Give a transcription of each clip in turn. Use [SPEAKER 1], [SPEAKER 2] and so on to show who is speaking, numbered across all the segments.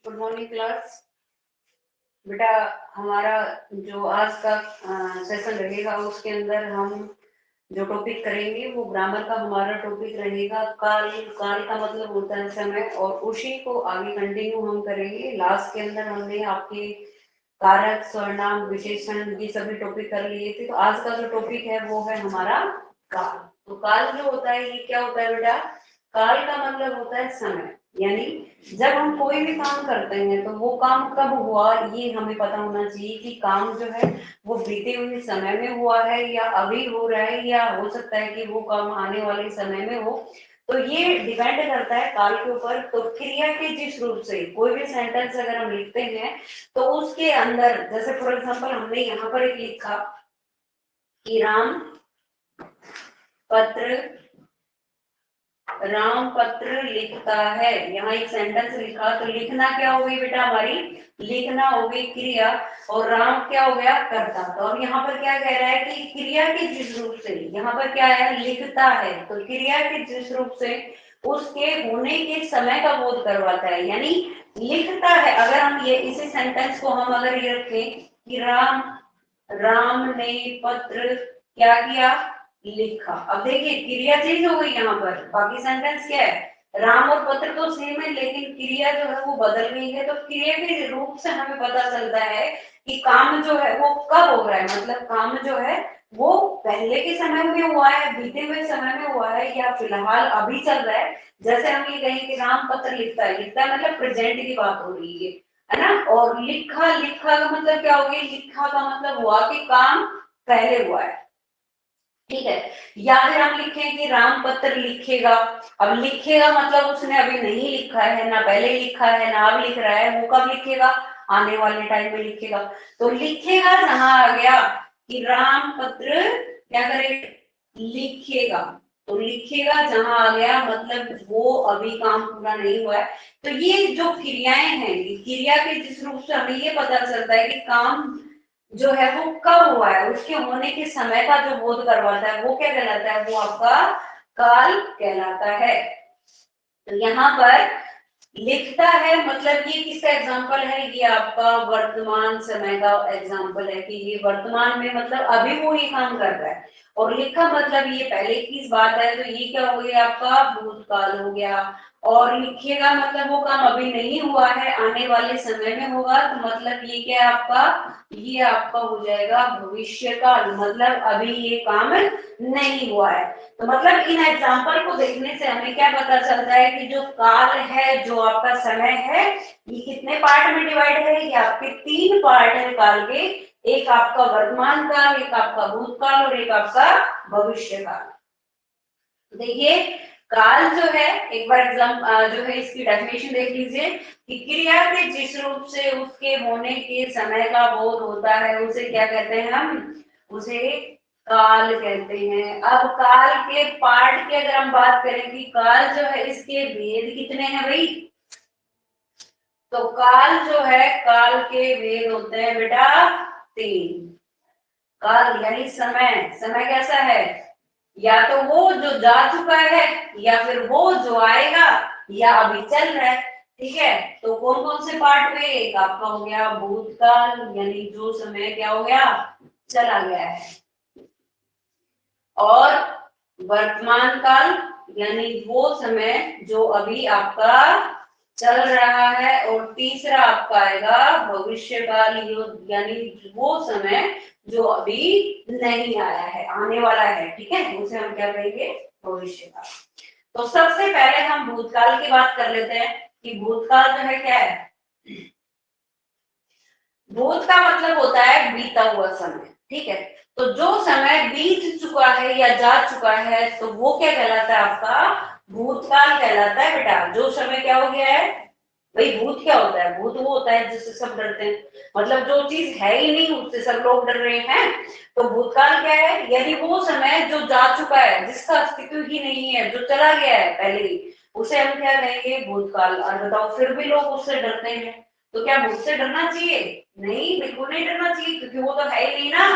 [SPEAKER 1] Good morning class. बेटा हमारा जो आज का सेशन रहेगा उसके अंदर हम जो टॉपिक करेंगे वो ग्रामर का हमारा टॉपिक रहेगा काल। काल का मतलब होता है समय, और उसी को आगे कंटिन्यू हम करेंगे। लास्ट के अंदर हमने आपके कारक, सर्वनाम, विशेषण ये सभी टॉपिक कर लिए थे। तो आज का जो टॉपिक है वो है हमारा काल। तो काल जो होता है ये क्या होता है बेटा? काल का मतलब होता है समय, यानी जब हम कोई भी काम करते हैं तो वो काम कब हुआ ये हमें पता होना चाहिए कि काम जो है वो बीते हुए समय में हुआ है या अभी हो रहा है, या हो सकता है कि वो काम आने वाले समय में हो। तो ये डिपेंड करता है काल के ऊपर। तो क्रिया के जिस रूप से कोई भी सेंटेंस अगर हम लिखते हैं तो उसके अंदर, जैसे फॉर एग्जांपल हमने यहाँ पर एक लिखा कि पत्र राम पत्र लिखता है। यहाँ एक सेंटेंस लिखा तो लिखना क्या हो गई बेटा? हमारी लिखना हो गई क्रिया, और राम क्या हो गया? करता। तो अब यहाँ पर क्या कह रहा है कि क्रिया के जिस रूप से, यहाँ पर क्या है? लिखता है। तो क्रिया के जिस रूप से उसके होने के समय का बोध करवाता है, यानी लिखता है। अगर हम ये इसी सेंटेंस को हम अगर ये रखें कि राम ने पत्र क्या किया? लिखा। अब देखिए क्रिया चेंज हो गई यहाँ पर। बाकी सेंटेंस क्या है? राम और पत्र तो सेम है, लेकिन क्रिया जो है वो बदल गई है। तो क्रिया के रूप से हमें पता चलता है कि काम जो है वो कब हो रहा है। मतलब काम जो है वो पहले के समय में हुआ है, बीते हुए समय में हुआ है, या फिलहाल अभी चल रहा है। जैसे हम ये कहें कि राम पत्र लिखता है, लिखता है मतलब प्रेजेंट की बात हो रही है ना। और लिखा, लिखा का मतलब क्या हो गया? लिखा का मतलब हुआ कि काम पहले हुआ है, ठीक है। या फिर हम लिखें कि राम पत्र लिखेगा। अब लिखेगा मतलब उसने अभी नहीं लिखा है, ना पहले लिखा है ना अब लिख रहा है। वो कब लिखेगा? आने वाले टाइम में लिखेगा। तो लिखेगा जहां आ गया कि राम पत्र क्या करेगा? लिखेगा। तो लिखेगा जहां आ गया मतलब वो अभी काम पूरा नहीं हुआ है। तो ये जो क्रियाएं हैं, ये क्रिया के जिस रूप से हमें ये पता चलता है कि काम जो है वो कब हुआ है, उसके होने के समय का जो बोध करवाता है वो क्या कहलाता है? वो आपका काल कहलाता है। तो यहाँ पर लिखता है मतलब ये किसका एग्जाम्पल है? ये आपका वर्तमान समय का एग्जाम्पल है कि ये वर्तमान में मतलब अभी वो ये काम कर रहा है। और लिखा मतलब ये पहले की बात है, तो ये क्या हो गया? आपका भूतकाल हो गया। और लिखिएगा मतलब वो काम अभी नहीं हुआ है, आने वाले समय में होगा। तो मतलब ये क्या है आपका? ये आपका हो जाएगा भविष्य काल। मतलब अभी ये काम नहीं हुआ है। तो मतलब इन एग्जाम्पल को देखने से हमें क्या पता चलता है कि जो काल है, जो आपका समय है, ये कितने पार्ट में डिवाइड है? ये आपके तीन पार्ट है काल के। एक आपका वर्तमान काल, एक आपका भूतकाल, और एक आपका भविष्य काल। देखिए काल जो है, एक बार एग्जाम जो है इसकी डेफिनेशन देख लीजिए कि क्रिया के जिस रूप से उसके होने के समय का बोध होता है उसे क्या कहते हैं? हम उसे काल कहते हैं। अब काल के पार्ट की अगर हम बात करें कि काल जो है इसके भेद कितने हैं भाई? तो काल जो है, काल के भेद होते हैं बेटा तीन। काल यानी समय। समय कैसा है? या तो वो जो जा चुका है, या फिर वो जो आएगा, या अभी चल रहा है। ठीक है। तो कौन कौन से पार्ट में? एक आपका हो गया भूतकाल, यानी जो समय क्या हो गया? चला गया है। और वर्तमान काल यानी वो समय जो अभी आपका चल रहा है। और तीसरा आपका आएगा भविष्य काल, यानी वो समय जो अभी नहीं आया है, आने वाला है। ठीक है, उसे हम क्या कहेंगे? भविष्य काल। तो सबसे पहले हम भूतकाल की बात कर लेते हैं कि भूतकाल जो है क्या है? भूत का मतलब होता है बीता हुआ समय। ठीक है। तो जो समय बीत चुका है या जा चुका है तो वो क्या कहलाता है? आपका भूतकाल कहलाता है बेटा। जो समय क्या हो गया है भाई? भूत क्या होता है? भूत वो होता है जिससे सब डरते हैं। मतलब जो चीज है ही नहीं उससे सब लोग डर रहे हैं। तो भूतकाल क्या है? यानी वो समय जो जा चुका है, जिसका अस्तित्व ही नहीं है, जो चला गया है पहले ही, उसे हम क्या कहेंगे? भूतकाल। और बताओ फिर भी लोग उससे डरते हैं। तो क्या भूत से डरना चाहिए? नहीं, बिल्कुल नहीं डरना चाहिए, क्योंकि वो तो है ही नहीं ना।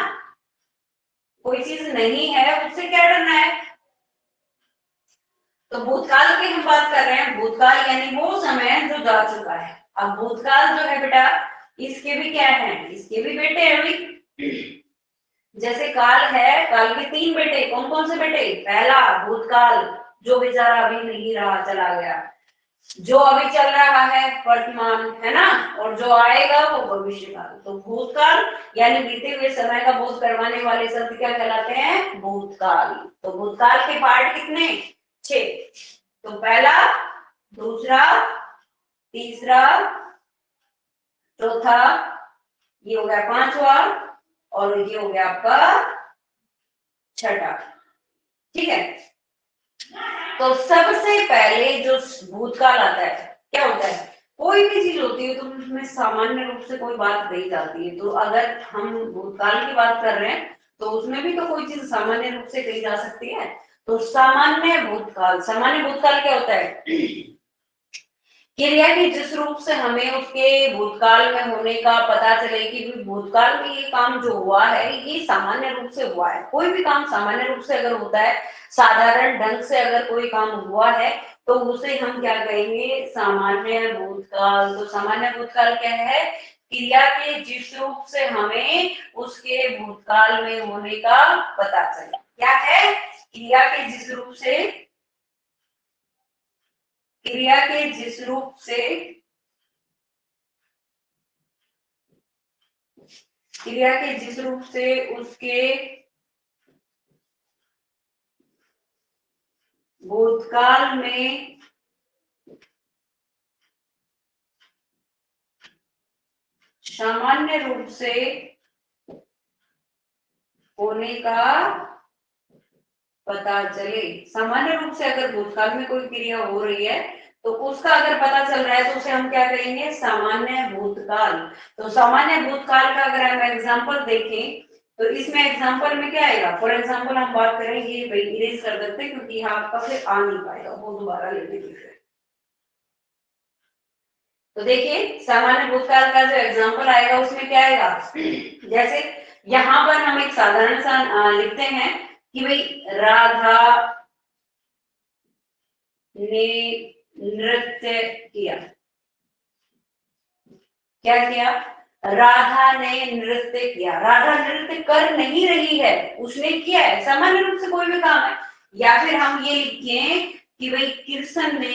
[SPEAKER 1] कोई चीज नहीं है उससे क्या डरना है? तो भूतकाल की हम बात कर रहे हैं। भूतकाल यानी वो समय जो जा चुका है। अब भूतकाल जो है बेटा, इसके भी क्या है, इसके भी बेटे हैं भाई। जैसे काल है, काल के 3 बेटे, कौन कौन से बेटे? पहला भूतकाल, जो बेचारा अभी नहीं रहा, चला गया। जो अभी चल रहा है वर्तमान, है ना, और जो आएगा वो भविष्यकाल। तो भूतकाल यानी बीते हुए समय का बोध करवाने वाले शब्द क्या कहलाते हैं? भूतकाल। तो भूतकाल के पार्ट कितने? 6। तो पहला, दूसरा, तीसरा, चौथा, ये हो गया 5वां, और ये हो गया आपका 6ठा। ठीक है। तो सबसे पहले जो भूतकाल आता है, क्या होता है? कोई भी चीज होती है तो उसमें सामान्य रूप से कोई बात कही जाती है। तो अगर हम भूतकाल की बात कर रहे हैं तो उसमें भी तो कोई चीज सामान्य रूप से कही जा सकती है। तो सामान्य भूतकाल, सामान्य भूतकाल क्या होता है? क्रिया की जिस रूप से हमें उसके भूतकाल में होने का पता चले कि भूतकाल में ये काम जो हुआ है ये सामान्य रूप से हुआ है। कोई भी काम सामान्य रूप से अगर होता है, साधारण ढंग से अगर कोई काम हुआ है, तो उसे हम क्या कहेंगे? सामान्य भूतकाल। तो सामान्य भूतकाल क्या है? क्रिया के जिस रूप से हमें उसके भूतकाल में होने का पता चले। क्या है? क्रिया के जिस रूप से, क्रिया के जिस रूप से, क्रिया के जिस रूप से उसके भूतकाल में सामान्य रूप से होने का पता चले। सामान्य रूप से अगर भूतकाल में कोई क्रिया हो रही है तो उसका अगर पता चल रहा है तो उसे हम क्या कहेंगे? सामान्य भूतकाल। तो सामान्य भूतकाल का अगर हम एग्जांपल देखें तो इसमें एग्जांपल में क्या आएगा? फॉर एग्जांपल हम बात करें, ये इरेज कर देते हैं क्योंकि यहाँ आपका फिर आ नहीं पाएगा वो दोबारा लेने के लिए। तो देखिए सामान्य भूतकाल का जो एग्जांपल आएगा उसमें क्या आएगा? जैसे यहाँ पर हम एक साधारण सा लिखते हैं कि भाई राधा ने नृत्य किया। क्या किया? राधा ने नृत्य किया। राधा नृत्य कर नहीं रही है, उसने किया है। सामान्य रूप से कोई भी काम है। या फिर हम ये लिखें कि भाई कृष्ण ने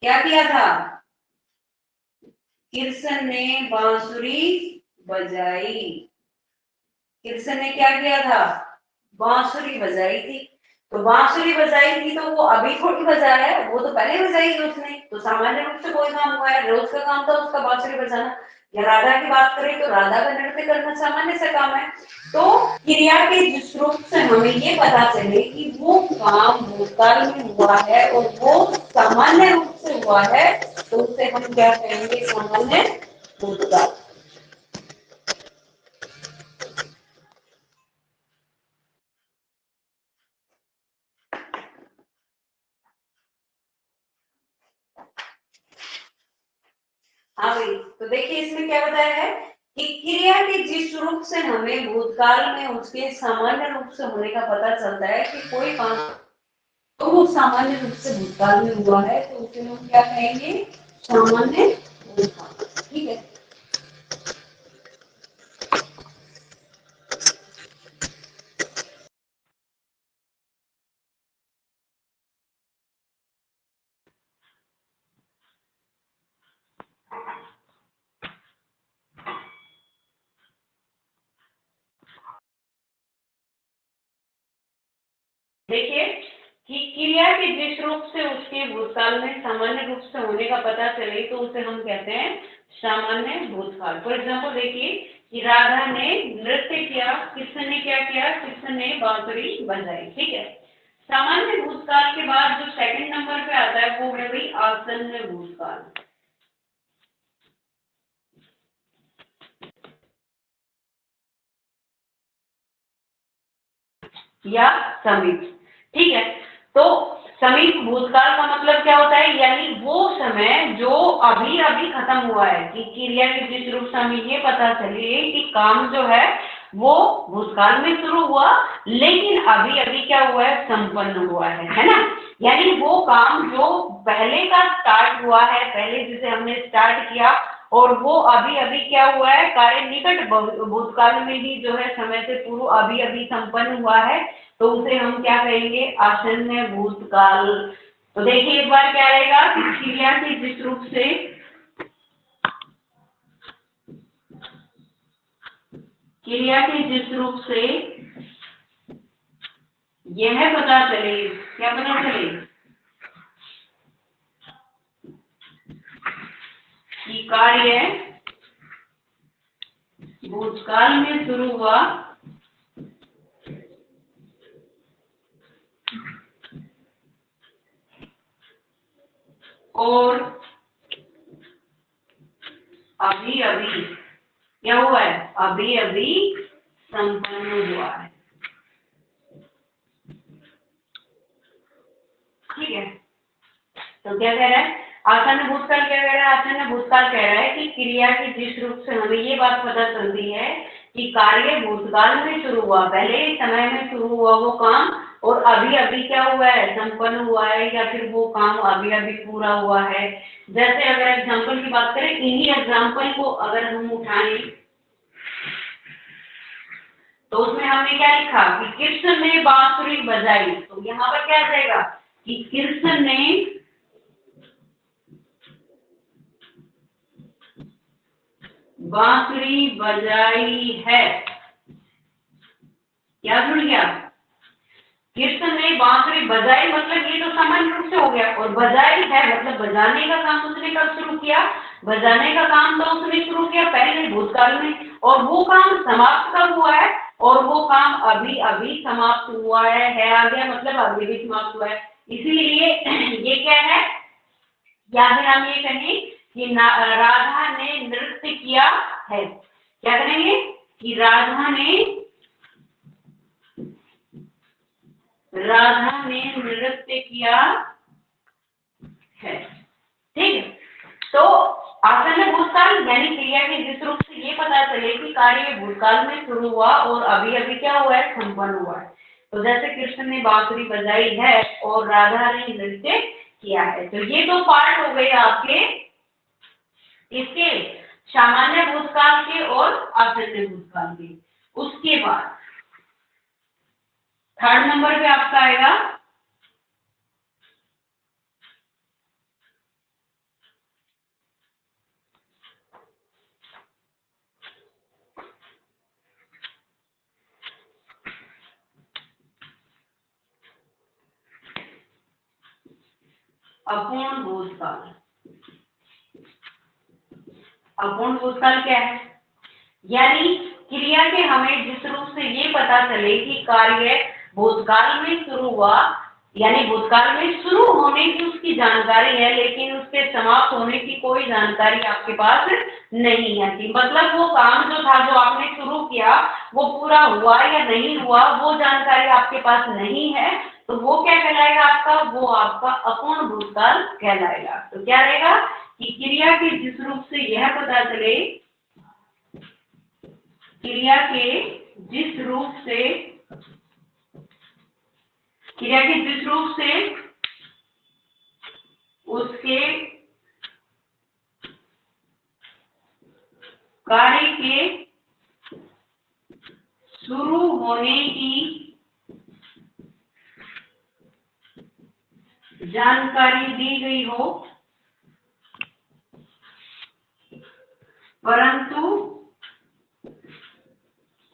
[SPEAKER 1] क्या किया था? कृष्ण ने बांसुरी बजाई। कृष्ण ने क्या किया था? बांसुरी बजाई थी। तो बांसुरी बजाई थी तो वो अभी थोड़ी बजा रहा है, वो तो पहले बजाई है उसने। तो सामान्य रूप से कोई काम हुआ है, रोज का काम था उसका बांसुरी बजाना। या राधा की बात करें तो राधा का नृत्य करना सामान्य सा काम है। तो क्रिया के जिस रूप से हमें ये पता चले कि वो काम भूतकाल में हुआ है और वो सामान्य रूप से हुआ है, तो उसे हम क्या कहेंगे? सामान्य भूतकाल। हाँ भाई, तो देखिए इसमें क्या बताया है कि क्रिया के जिस रूप से हमें भूतकाल में उसके सामान्य रूप से होने का पता चलता है कि कोई काम तो वो सामान्य रूप से भूतकाल में हुआ है, तो उसे हम क्या कहेंगे? सामान्य भूतकाल। ठीक है। देखिए कि क्रिया के जिस रूप से उसके भूतकाल में सामान्य रूप से होने का पता चले तो उसे हम कहते हैं सामान्य भूतकाल। फॉर एग्जाम्पल देखिए कि राधा ने नृत्य किया, कृष्ण ने क्या किया? कृष्ण ने बांसुरी बजाई। ठीक है। सामान्य भूतकाल के बाद जो सेकंड नंबर पे आता है वो है भाई आसन्न भूतकाल या समीप। ठीक है। तो समीप भूतकाल का मतलब क्या होता है? यानी वो समय जो अभी अभी खत्म हुआ है। कि क्रिया के जिस रूप से हमें ये पता चले कि काम जो है वो भूतकाल में शुरू हुआ लेकिन अभी अभी क्या हुआ है? संपन्न हुआ है ना। यानी वो काम जो पहले का स्टार्ट हुआ है, पहले जिसे हमने स्टार्ट किया और वो अभी अभी क्या हुआ है, कार्य निकट भूतकाल में ही जो है समय से पूर्व अभी अभी संपन्न हुआ है, तो उसे हम क्या कहेंगे, आसन्न भूतकाल। तो देखिए एक बार क्या रहेगा कि क्रिया के जिस रूप से यह पता चले, क्या पता चले कि कार्य भूतकाल में शुरू हुआ और अभी अभी क्या हुआ है, अभी अभी संपन्न हुआ है। ठीक है, तो क्या कह रहा है, आसन्न भूतकाल क्या कह रहा है, आसन्न भूतकाल कह रहा है कि क्रिया की जिस रूप से हमें ये बात पता चलती है कि कार्य भूतकाल में शुरू हुआ, पहले समय में शुरू हुआ वो काम और अभी अभी क्या हुआ है, संपन्न हुआ है, या फिर वो काम अभी अभी पूरा हुआ है। जैसे अगर एग्जाम्पल की बात करें, इन्हीं एग्जाम्पल को अगर हम उठाएं तो उसमें हमने क्या लिखा कि कृष्ण ने बांसुरी बजाई, तो यहाँ पर क्या जाएगा कि कृष्ण ने बांसुरी बजाई है। क्या जुड़ गया, कृष्ण ने बांसुरी बजाई, मतलब ये तो सामान्य रूप से हो गया, और बजाई है मतलब बजाने का काम उसने कब शुरू किया, बजाने का काम तो उसने शुरू किया पहले भूतकाल में, और वो काम समाप्त कब हुआ है, और वो काम अभी अभी समाप्त हुआ है आ गया, मतलब अभी भी समाप्त हुआ है। इसीलिए ये क्या है, या फिर हम ये कहेंगे कि राधा ने नृत्य किया है। क्या करेंगे कि राधा ने नृत्य किया है। ठीक है, तो आसन्न भूतकाल यानी क्रिया के जिस रूप से ये पता चले कि कार्य भूतकाल में शुरू हुआ और अभी अभी क्या हुआ है, संपन्न हुआ है। तो जैसे कृष्ण ने बांसुरी बजाई है और राधा ने नृत्य किया है, तो ये तो पार्ट हो गए आपके इसके सामान्य भूतकाल के और आसन्न भूतकाल के। उसके बाद थर्ड नंबर पे आपका आएगा अपूर्ण भूतकाल। अपूर्ण भूतकाल क्या है, यानी क्रिया के हमें जिस रूप से ये पता चले कि कार्य भूतकाल में शुरू हुआ, यानी भूतकाल में शुरू होने की उसकी जानकारी है, लेकिन उसके समाप्त होने की कोई जानकारी आपके पास नहीं है। कि मतलब वो काम जो था, जो आपने शुरू किया, वो पूरा हुआ या नहीं हुआ, वो जानकारी आपके पास नहीं है, तो वो क्या कहलाएगा आपका, वो आपका अपूर्ण भूतकाल कहलाएगा। तो क्या रहेगा कि क्रिया के जिस रूप से यह पता चले, क्रिया के जिस रूप से उसके कार्य के शुरू होने की जानकारी दी गई हो, परंतु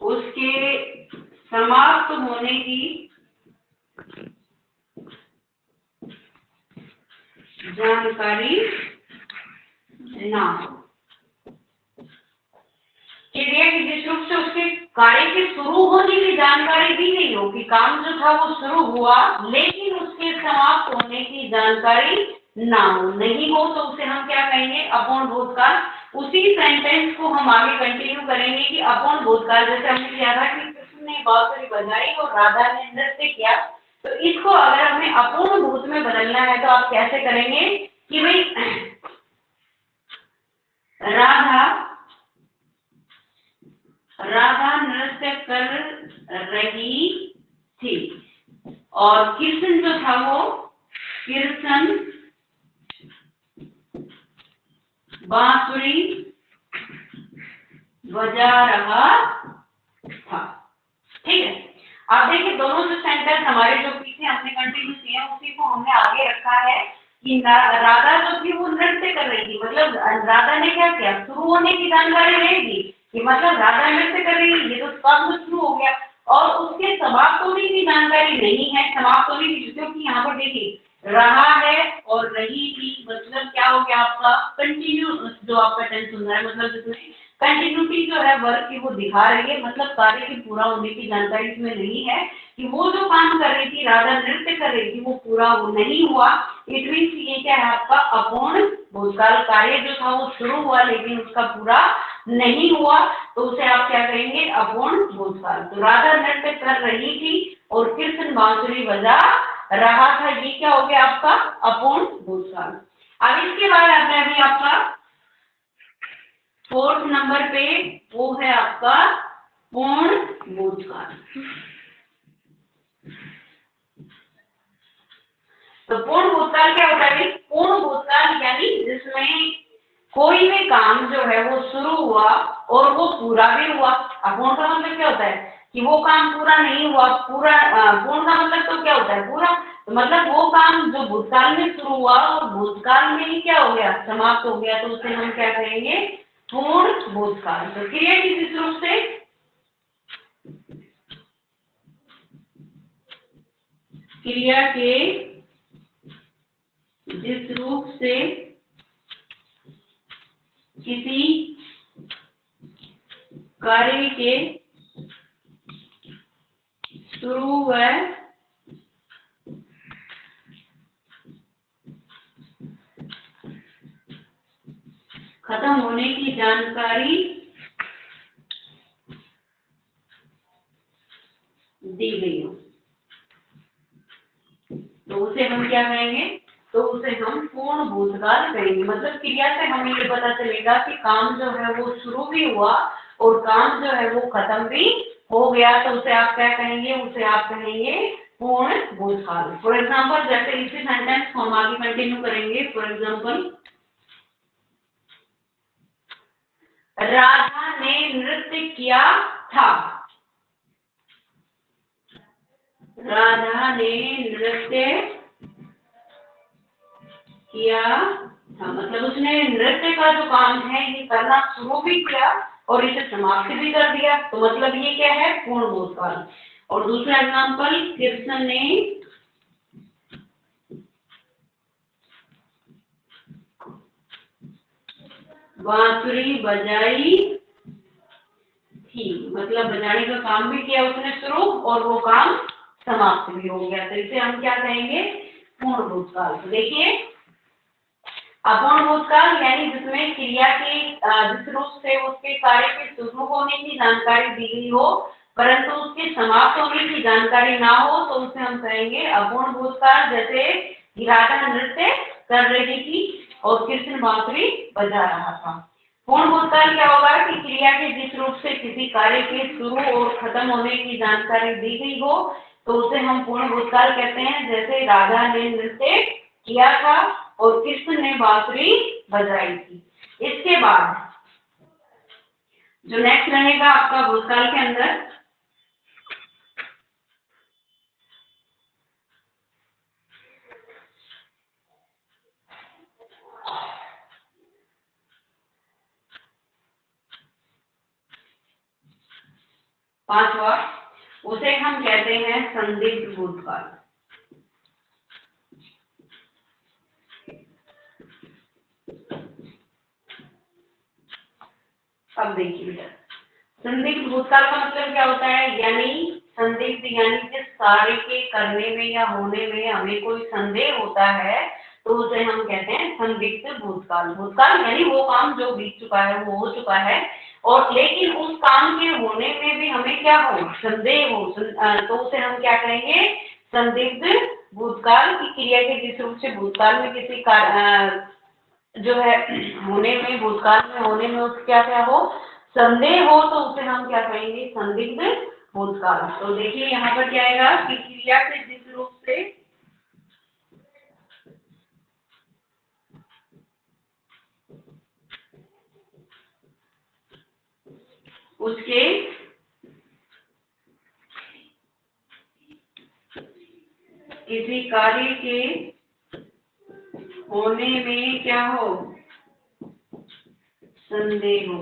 [SPEAKER 1] उसके समाप्त होने की जानकारी ना हो। क्रिया के जिस रूप से उसके कार्य के शुरू होने की जानकारी दी गई हो, कि काम जो था वो शुरू हुआ लेकिन उसके समाप्त होने की जानकारी ना हो, नहीं हो, तो उसे हम क्या कहेंगे, अपूर्ण भूतकाल। उसी सेंटेंस को हम आगे कंटिन्यू करेंगे कि अपूर्ण भूतकाल, जैसे हमने किया था कि कृष्ण ने बांसुरी बजाई और राधा ने नृत्य किया, तो इसको अगर हमें अपूर्ण भूत में बदलना है तो आप कैसे करेंगे कि भाई राधा नृत्य कर रही थी और कृष्ण जो था वो कीर्तन बांसुरी बजा रहा था। ठीक है, अब देखिए दोनों जो सेंटेंस हमारे जो पीछे हमने कंटिन्यू किए हैं उसी को हमने आगे रखा है कि राधा जो थी वो नृत्य कर रही थी, मतलब राधा ने क्या किया, शुरू होने की जानकारी रहेगी कि मतलब राधा नृत्य कर रही है, ये तो सब शुरू हो गया, और उसके समाप्त होने की जानकारी नहीं है, समाप्त होने की, क्योंकि यहाँ पर देखिए रहा है और रही थी, मतलब क्या हो गया आपका कंटिन्यू, जो आपका टेंस सुन रहा है, मतलब जिसमें कंटिन्यूटी जो है वर्क की वो दिखा रही है, मतलब कार्य के पूरा होने की जानकारी इसमें नहीं है कि वो जो काम कर रही थी, राधा नृत्य कर रही थी, वो पूरा वो नहीं हुआ। इट मीन्स ये क्या है आपका अपूर्ण भूतकाल, कार्य जो था वो शुरू हुआ लेकिन उसका पूरा नहीं हुआ, तो उसे आप क्या कहेंगे, अपूर्ण भूतकाल। तो राधा नृत्य कर रही थी और कृष्ण बांसुरी बजा रहा था, ये क्या हो गया आपका अपूर्ण भूतकाल। अब इसके बाद आपने अभी आपका 4th नंबर पे वो है आपका पूर्ण भूतकाल। तो पूर्ण भूतकाल क्या होता है, पूर्ण भूतकाल यानी जिसमें कोई भी काम जो है वो शुरू हुआ और वो पूरा भी हुआ। अपूर्ण का मतलब क्या होता है कि वो काम पूरा नहीं हुआ, पूरा पूर्ण का मतलब तो क्या होता है पूरा, तो मतलब वो काम जो भूतकाल में शुरू हुआ और भूतकाल में ही क्या हो गया, समाप्त हो गया, तो उसे हम क्या कहेंगे, पूर्ण भूतकाल। तो क्रिया किस रूप से, क्रिया के जिस रूप से किसी कार्य के शुरू व खत्म होने की जानकारी दी गई हो, तो उसे हम क्या कहेंगे, तो उसे हम पूर्ण भूतकाल कहेंगे। मतलब क्रिया से हमें ये पता चलेगा कि काम जो है वो शुरू भी हुआ और काम जो है वो खत्म भी हो गया, तो उसे आप क्या कहेंगे, उसे आप कहेंगे पूर्ण भूतकाल। फॉर एग्जाम्पल जैसे इसी सेंटेंस को हम आगे कंटिन्यू करेंगे। फॉर एग्जाम्पल, राधा ने नृत्य किया था, राधा ने नृत्य किया था, मतलब उसने नृत्य का जो काम है ये करना शुरू भी किया और इसे समाप्त भी कर दिया, तो मतलब ये क्या है, पूर्ण भूतकाल। और दूसरा एग्जांपल, कृष्ण ने बांसुरी बजाई थी, मतलब बजाने का काम भी किया उसने शुरू और वो काम समाप्त भी हो गया, तो इसे हम क्या कहेंगे, पूर्ण भूतकाल। तो देखिए अपूर्ण भूतकाल यानी जिसमें क्रिया के जिस रूप से उसके कार्य के शुरू होने की जानकारी दी गई हो परंतु उसके समाप्त होने की जानकारी ना हो, तो उसे हम कहेंगे अपूर्ण भूतकाल। जैसे राधा नृत्य कर रही थी और कृष्ण बांसुरी बजा रहा था। पूर्ण भूतकाल क्या होगा कि क्रिया के जिस रूप से किसी कार्य के शुरू और खत्म होने की जानकारी दी गई हो, तो उसे हम पूर्ण भूतकाल कहते हैं। जैसे राधा ने नृत्य किया था और कृष्ण ने बांसुरी बजाई थी। इसके बाद जो नेक्स्ट रहेगा आपका भूतकाल के अंदर, पांचवा, उसे हम कहते हैं संदिग्ध भूतकाल। अब देखिए संदिग्ध भूतकाल का मतलब क्या होता है, यानी संदिग्ध यानी जिस कार्य के करने में या होने में हमें कोई संदेह होता है, तो उसे हम कहते हैं संदिग्ध भूतकाल। भूतकाल यानी वो काम जो बीत चुका है, वो हो चुका है, और लेकिन उस काम के होने में भी हमें क्या हो, संदेह हो, तो उसे हम क्या कहेंगे, संदिग्ध भूतकाल। की क्रिया के जिस रूप से भूतकाल में किसी जो है होने में, भूतकाल में होने में उसका क्या क्या हो, संदेह हो, तो उसे हम क्या कहेंगे, संदिग्ध भूतकाल। तो देखिए यहाँ पर क्या आएगा कि क्रिया के जिस रूप से उसके किसी कार्य के होने में क्या हो, संदेह हो,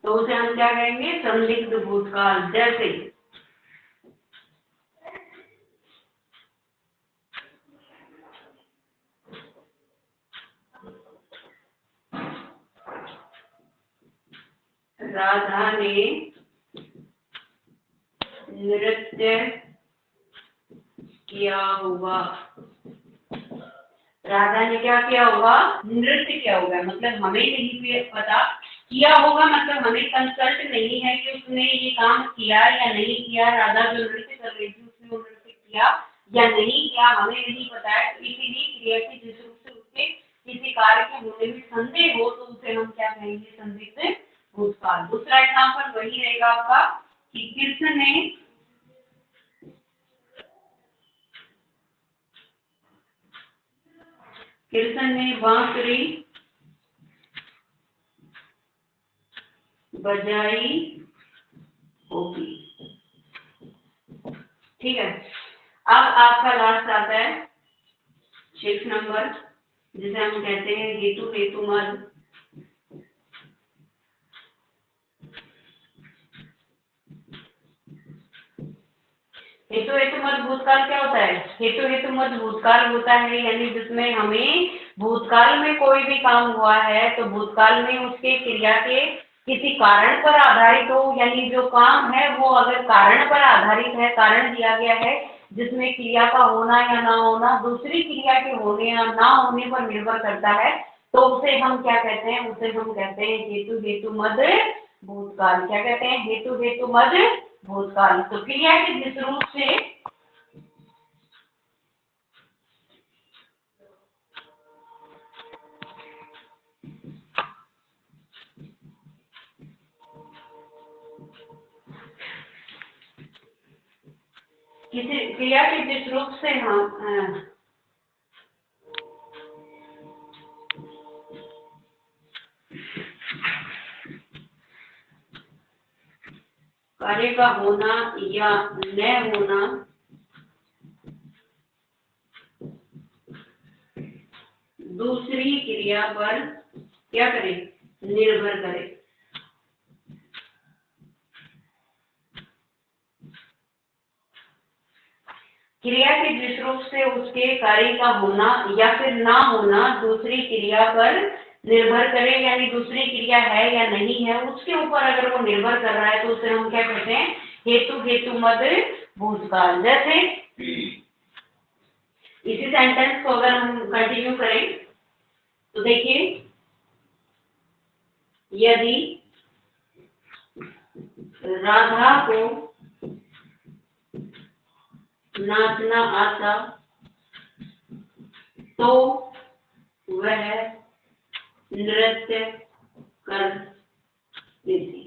[SPEAKER 1] तो उसे हम क्या कहेंगे, संदिग्ध भूतकाल। जैसे राधा ने नृत्य किया होगा, राधा ने क्या किया होगा, नृत्य किया होगा। मतलब हमें नहीं पता, किया होगा मतलब हमें कंसल्ट नहीं है कि उसने ये काम किया या नहीं किया, राधा जो नृत्य कर रही थी उसने वो नृत्य किया या नहीं किया, हमें नहीं पता है। तो इसीलिए क्रिया की जिस रूप से उसके किसी कार्य के होने में संदेह हो, तो उसे हम क्या कहेंगे, संदिग्ध भूतकाल। दूसरा एग्जाम्पल वही रहेगा आपका कि कृष्ण ने बांसुरी बजाई होगी। ठीक है, अब आपका लास्ट आता है 6 नंबर, जिसे हम कहते हैं हेतु हेतु मद। हेतु हेतु मद भूतकाल क्या होता है, हेतु हेतु मद भूतकाल होता है यानी जिसमें हमें भूतकाल में कोई भी काम हुआ है तो भूतकाल में उसके क्रिया के किसी कारण पर आधारित हो, यानी जो काम है वो अगर कारण पर आधारित है, कारण दिया गया है जिसमें क्रिया का होना या ना होना दूसरी क्रिया के होने या ना होने पर निर्भर करता है, तो उसे हम क्या कहते हैं, उसे हम कहते हैं हेतु हेतु मद भूतकाल। क्या कहते हैं, हेतु हेतु मद भूतकाल। तो क्रिया के जिस रूप से किसी क्रिया के जिस रूप से हम कार्य का होना या न होना दूसरी क्रिया पर क्या करे, निर्भर करे। क्रिया के जिस रूप से उसके कार्य का होना या फिर ना होना दूसरी क्रिया पर निर्भर करे, यानी दूसरी क्रिया है या नहीं है उसके ऊपर अगर वो निर्भर कर रहा है तो उसे हम क्या कहते हैं, हेतु हेतु मद भूतकाल। जैसे इसी सेंटेंस को अगर हम कंटिन्यू करें तो देखिए, यदि राधा को नाचना आता तो वह नृत्य कर देती।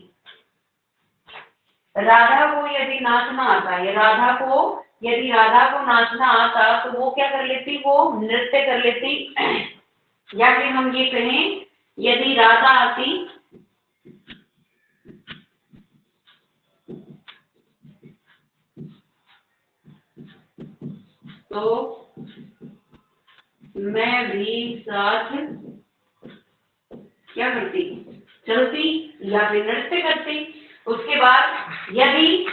[SPEAKER 1] राधा को यदि नाचना आता है, राधा को यदि राधा को नाचना आता तो वो क्या कर लेती, वो नृत्य कर लेती। या फिर हम ये कहें, यदि राधा आती तो मैं भी साथ क्या करती, चलती या फिर नृत्य करती। उसके बाद यदि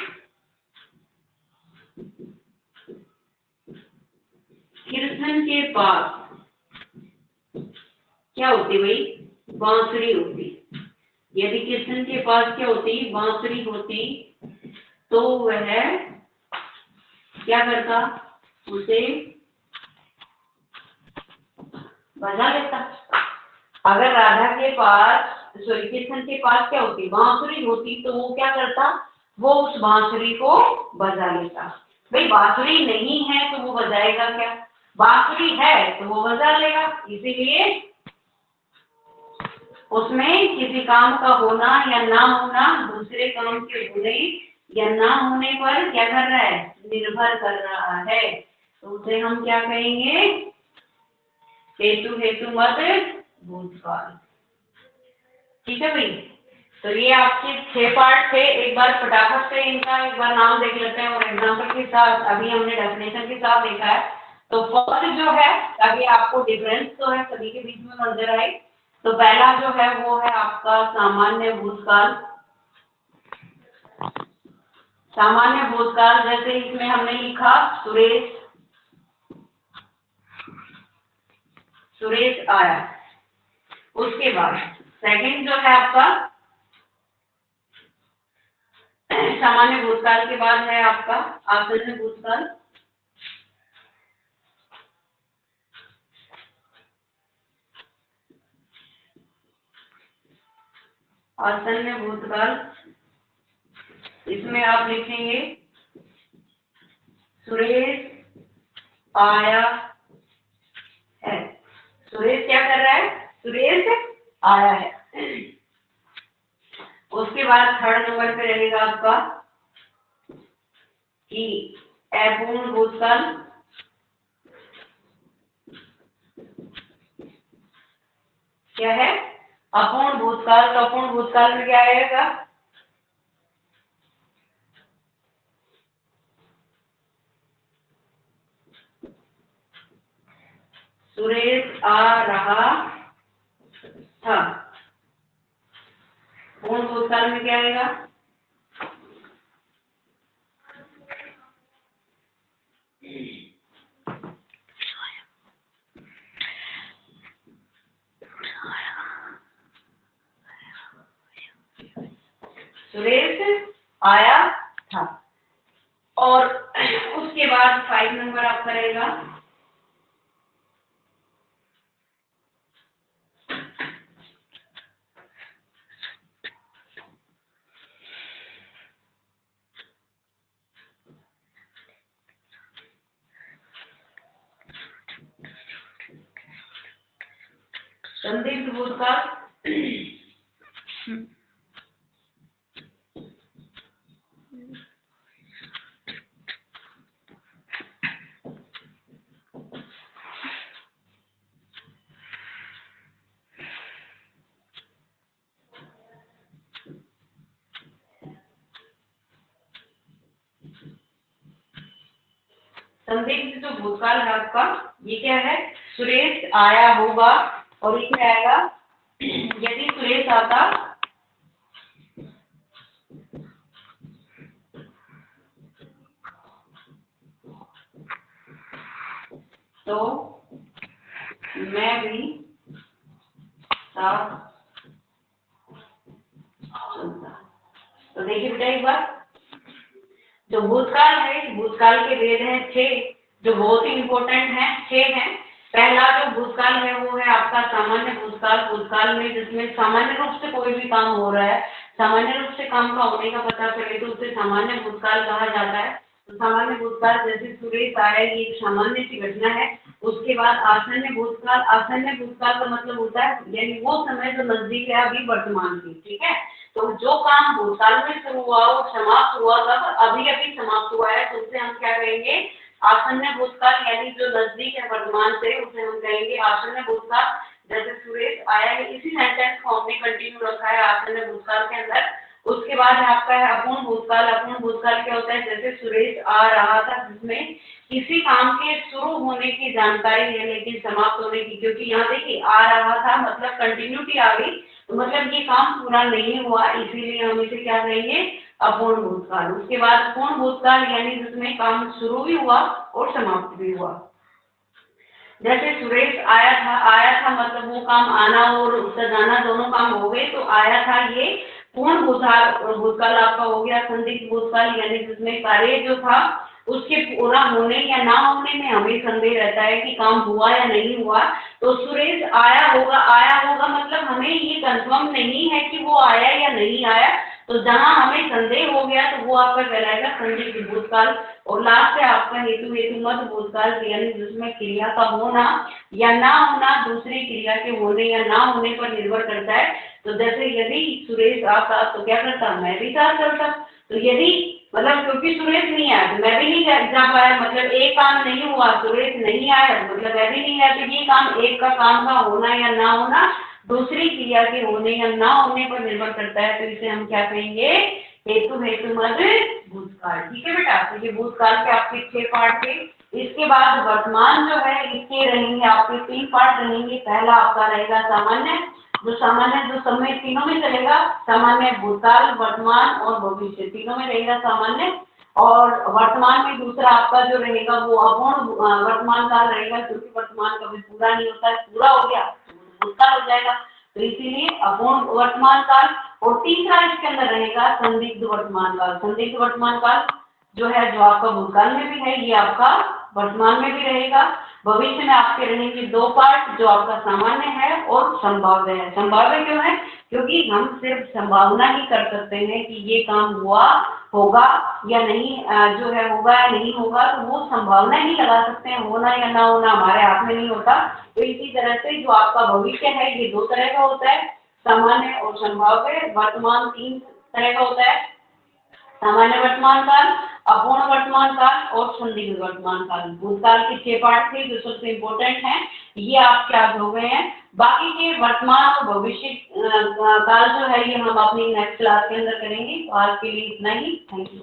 [SPEAKER 1] कृष्ण के पास क्या होती भाई, बांसुरी होती, यदि कृष्ण के पास क्या होती, बांसुरी होती, तो वह क्या करता, उसे बजा लेता। अगर राधा के पास सॉरी कृष्ण के पास क्या होती, बांसुरी होती, तो वो क्या करता, वो उस बांसुरी को बजा लेता। भाई बांसुरी नहीं है तो वो बजाएगा क्या, बांसुरी है तो वो बजा लेगा। इसीलिए उसमें किसी काम का होना या ना होना दूसरे काम के होने या ना होने पर क्या कर रहा है, निर्भर कर रहा है। तो उसे हम क्या कहेंगे, हेतु हेतु मद भूतकाल। ठीक है भाई। तो ये आपके 6 पार्ट थे। एक बार फटाफट से इनका एक बार नाम देख लेते हैं और एग्जांपल के साथ। अभी हमने डेफिनेशन के साथ देखा है। तो फर्स्ट जो है, अभी आपको डिफरेंस तो है सभी के बीच में नजर आए। तो पहला जो है वो है आपका सामान्य भूतकाल। सामान्य भूतकाल जैसे इसमें हमने लिखा सुरेश आया। उसके बाद सेकंड जो है आपका सामान्य भूतकाल के बाद है आपका आसन्न भूतकाल। आसन्न भूतकाल, इसमें आप लिखेंगे सुरेश आया है। सुरेश क्या कर रहा है? सुरेश आया है। उसके बाद थर्ड नंबर पे रहेगा आपका कि अपूर्ण भूतकाल। क्या है? अपूर्ण भूतकाल। तो अपूर्ण भूतकाल में क्या आएगा? सुरेश आ रहा था। पूर्ण भूतकाल में क्या आएगा? सुरेश आया था। और उसके बाद 5 नंबर आपका रहेगा संदिग्ध भूतकाल। संदिग्ध जो भूतकाल है आपका, ये क्या है? सुरेश आया होगा और इसमें आएगा यदि सुरेश आता तो मैं भी साथ चलता। तो देखिए बेटा एक बार, जो भूतकाल है, भूतकाल के वेद हैं 6 जो बहुत ही इंपॉर्टेंट हैं। 6 हैं। पहला जो भूतकाल है वो है आपका सामान्य भूतकाल। भूतकाल में जिसमें सामान्य रूप से कोई भी काम हो रहा है, सामान्य रूप से काम का होने का पता चले तो उसे सामान्य भूतकाल कहा जाता है। तो सामान्य भूतकाल जैसे सुरेश आया, ये एक सामान्य सी घटना है। उसके बाद आसन्न भूतकाल। आसन्न भूतकाल का मतलब होता है यानी वो समय जो नजदीक है अभी वर्तमान की। ठीक है। तो जो काम भूतकाल में शुरू हुआ वो समाप्त हुआ तब अभी अभी समाप्त हुआ है, तो उसे हम क्या कहेंगे? आसन्न भूतकाल। यानी जो नजदीक है वर्तमान से उसे हम कहेंगे आसन्न भूतकाल। जैसे सुरेश आया है, इसी सेंटेंस को हमने कंटिन्यू रखा है आसन्न भूतकाल के अंदर। उसके बाद आपका है अपूर्ण भूतकाल। अपूर्ण भूतकाल क्या होता है? जैसे सुरेश आ रहा था, जिसमें किसी काम के शुरू होने की जानकारी है लेकिन समाप्त होने की, क्योंकि यहाँ देखिए आ रहा था मतलब कंटिन्यूटी आ गई, तो मतलब ये काम पूरा नहीं हुआ, इसीलिए हम इसे क्या कहेंगे? अपूर्ण भूतकाल। उसके बाद पूर्ण भूतकाल यानी जिसमें काम शुरू भी हुआ और समाप्त भी हुआ। जैसे सुरेश आया था मतलब वो काम आना और उसका जाना दोनों काम हो गए, तो आया था ये पूर्ण भूतकाल आपका हो गया। संदिग्ध भूतकाल यानी जिसमें कार्य जो था उसके पूरा होने या ना होने में हमें संदेह रहता है कि काम हुआ या नहीं हुआ। तो सुरेश आया होगा मतलब हमें ये कंफर्म नहीं है कि वो आया या नहीं आया, तो जहां हमें संदेह हो गया तो वो आपका कहलाएगा संदिग्ध भूतकाल। और लास्ट है आपका हेतु मत भूतकाल यानी जिसमें क्रिया का होना या ना होना दूसरी क्रिया के होने या ना होने पर निर्भर करता है। तो जैसे यदि सुरेश आता तो क्या करता? मैं भी साथ चलता। तो यदि मतलब क्योंकि सुरेश नहीं आया तो मैं भी नहीं जा पाया, मतलब एक काम नहीं हुआ, सुरेश नहीं आया मतलब मैं भी नहीं आया, तो ये काम एक का काम का होना या ना होना दूसरी क्रिया के होने या ना होने पर निर्भर करता है, तो इसे हम क्या कहेंगे, हेतु हेतुमद भूतकाल। ठीक है बेटा, तो ये भूतकाल के आपके 6 पार्ट थे। इसके बाद वर्तमान जो है इसके रहेंगे आपके 3 पार्ट रहेंगे। पहला आपका रहेगा सामान्य, जो समय तीनों में चलेगा, सामान्य, भूतकाल, वर्तमान और भविष्य तीनों में रहेगा सामान्य। और वर्तमान में दूसरा आपका जो रहेगा वो अपूर्ण वर्तमान काल रहेगा, क्योंकि वर्तमान कभी पूरा नहीं होता है, पूरा हो गया तो भूतकाल हो जाएगा, तो इसीलिए अपूर्ण वर्तमान काल। और तीसरा इसके अंदर रहेगा संदिग्ध वर्तमान काल। संदिग्ध वर्तमान काल जो है, जो आपका भूतकाल में भी है, ये आपका वर्तमान में भी रहेगा। भविष्य में आपके रहेंगे 2 पार्ट, जो आपका सामान्य है और संभाव्य है। संभाव्य क्यों है, क्योंकि हम सिर्फ संभावना ही कर सकते हैं कि ये काम हुआ होगा या नहीं, जो है होगा या नहीं होगा, तो वो संभावना ही लगा सकते हैं, होना या ना होना हमारे हाथ में नहीं होता। तो इसी तरह से जो आपका भविष्य है ये 2 तरह का होता है, सामान्य और संभाव्य। वर्तमान 3 तरह का होता है, सामान्य वर्तमान काल, अपूर्ण वर्तमान काल और संदिग्ध वर्तमान काल। भूतकाल के 6 पार्ट थे जो सबसे इंपॉर्टेंट हैं, ये आपके याद हो गए हैं। बाकी के वर्तमान और भविष्य काल जो है ये हम अपनी नेक्स्ट क्लास के अंदर करेंगे। तो आज के लिए इतना ही, थैंक यू।